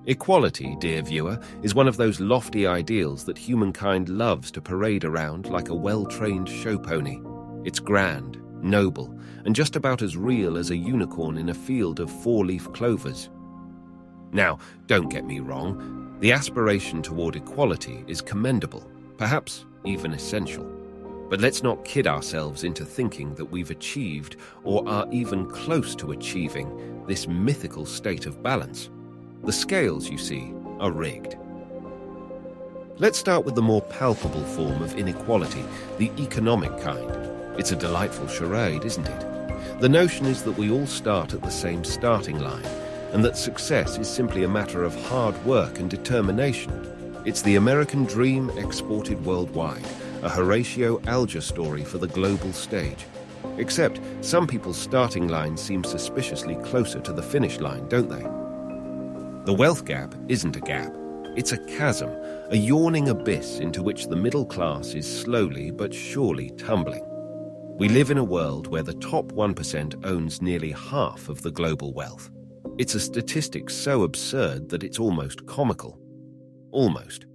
Equality, dear viewer, is one of those lofty ideals that humankind loves to parade around like a well-trained show pony. It's grand, noble, and just about as real as a unicorn in a field of four-leaf clovers. Now, don't get me wrong, the aspiration toward equality is commendable, perhaps even essential. But let's not kid ourselves into thinking that we've achieved or are even close to achieving this mythical state of balance. The scales, you see, are rigged. Let's start with the more palpable form of inequality, the economic kind. It's a delightful charade, isn't it? The notion is that we all start at the same starting line, and that success is simply a matter of hard work and determination. It's the American dream exported worldwide, a Horatio Alger story for the global stage. Except some people's starting lines seem suspiciously closer to the finish line, don't they? The wealth gap isn't a gap. It's a chasm, a yawning abyss into which the middle class is slowly but surely tumbling. We live in a world where the top 1% owns nearly half of the global wealth. It's a statistic so absurd that it's almost comical. Almost.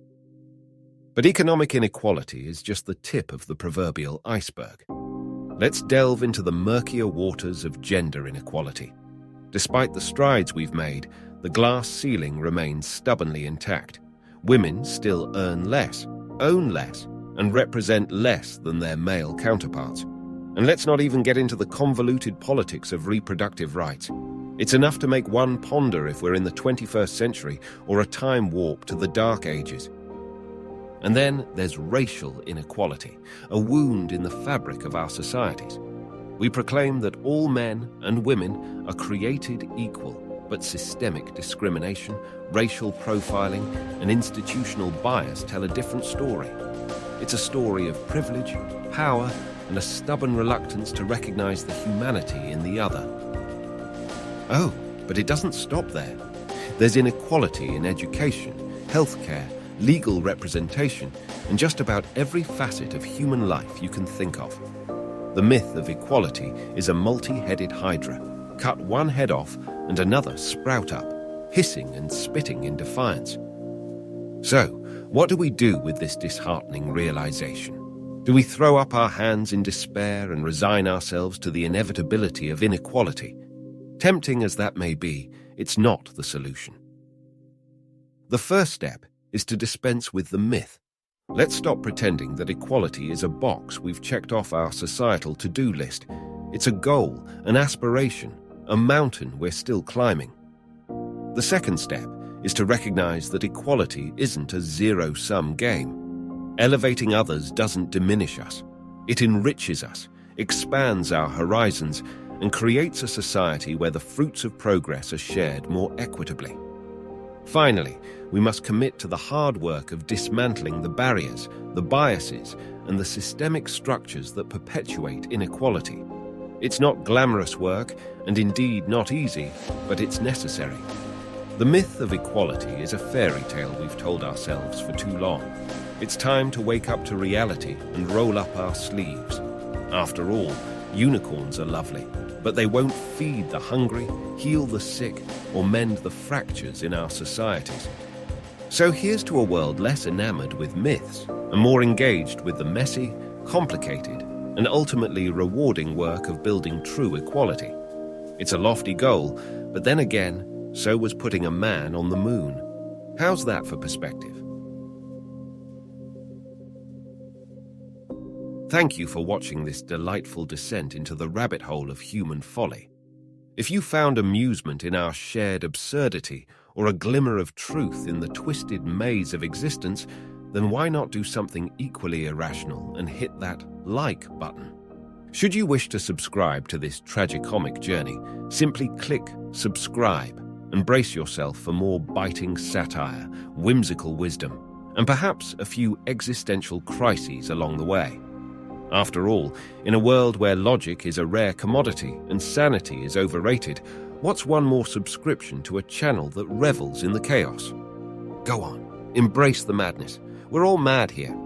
But economic inequality is just the tip of the proverbial iceberg. Let's delve into the murkier waters of gender inequality. Despite the strides we've made, the glass ceiling remains stubbornly intact. Women still earn less, own less, and represent less than their male counterparts. And let's not even get into the convoluted politics of reproductive rights. It's enough to make one ponder if we're in the 21st century or a time warp to the Dark Ages. And then there's racial inequality, a wound in the fabric of our societies. We proclaim that all men and women are created equal, but systemic discrimination, racial profiling, and institutional bias tell a different story. It's a story of privilege, power, and a stubborn reluctance to recognize the humanity in the other. Oh, but it doesn't stop there. There's inequality in education, healthcare, legal representation, and just about every facet of human life you can think of. The myth of equality is a multi-headed hydra. Cut one head off and another sprout up, hissing and spitting in defiance. So, what do we do with this disheartening realization? Do we throw up our hands in despair and resign ourselves to the inevitability of inequality? Tempting as that may be, it's not the solution. The first step is to dispense with the myth. Let's stop pretending that equality is a box we've checked off our societal to-do list. It's a goal, an aspiration, a mountain we're still climbing. The second step is to recognize that equality isn't a zero-sum game. Elevating others doesn't diminish us. It enriches us, expands our horizons, and creates a society where the fruits of progress are shared more equitably. Finally, we must commit to the hard work of dismantling the barriers, the biases, and the systemic structures that perpetuate inequality. It's not glamorous work, and indeed not easy, but it's necessary. The myth of equality is a fairy tale we've told ourselves for too long. It's time to wake up to reality and roll up our sleeves. After all, unicorns are lovely, but they won't feed the hungry, heal the sick, or mend the fractures in our societies. So here's to a world less enamored with myths and more engaged with the messy, complicated, and ultimately rewarding work of building true equality. It's a lofty goal, but then again, so was putting a man on the moon. How's that for perspective? Thank you for watching this delightful descent into the rabbit hole of human folly. If you found amusement in our shared absurdity or a glimmer of truth in the twisted maze of existence, then why not do something equally irrational and hit that like button? Should you wish to subscribe to this tragicomic journey, simply click subscribe and brace yourself for more biting satire, whimsical wisdom, and perhaps a few existential crises along the way. After all, in a world where logic is a rare commodity and sanity is overrated, what's one more subscription to a channel that revels in the chaos? Go on, embrace the madness. We're all mad here.